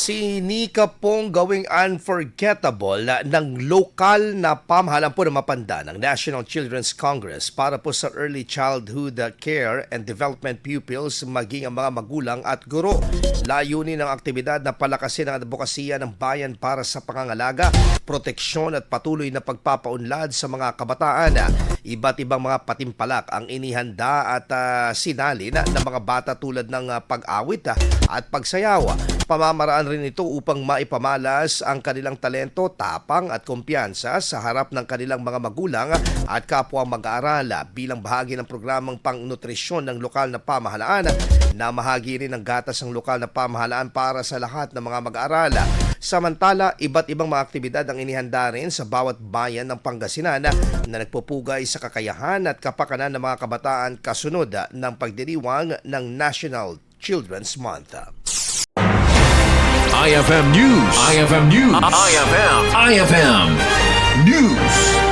Sinika pong gawing unforgettable ng lokal na pamahalaan po ng Mapandan ng National Children's Congress para po sa early childhood care and development pupils maging ang mga magulang at guro. Layunin ng aktibidad na palakasin ang advokasya ng bayan para sa pangangalaga, proteksyon at patuloy na pagpapaunlad sa mga kabataan. Iba't ibang mga patimpalak ang inihanda at sinalin ng mga bata tulad ng pag-awit at pagsayaw. Pamamaraan rin ito upang maipamalas ang kanilang talento, tapang at kumpiyansa sa harap ng kanilang mga magulang at kapwa mag-aaral bilang bahagi ng programang pangnutrisyon ng lokal na pamahalaan na mahagi rin ng gatas ng lokal na pamahalaan para sa lahat ng mga mag-aaral. Samantala, iba't ibang mga aktibidad ang inihanda rin sa bawat bayan ng Pangasinan na nagpupugay sa kakayahan at kapakanan ng mga kabataan kasunod ng pagdiriwang ng National Children's Month. IFM News. IFM News. IFM News.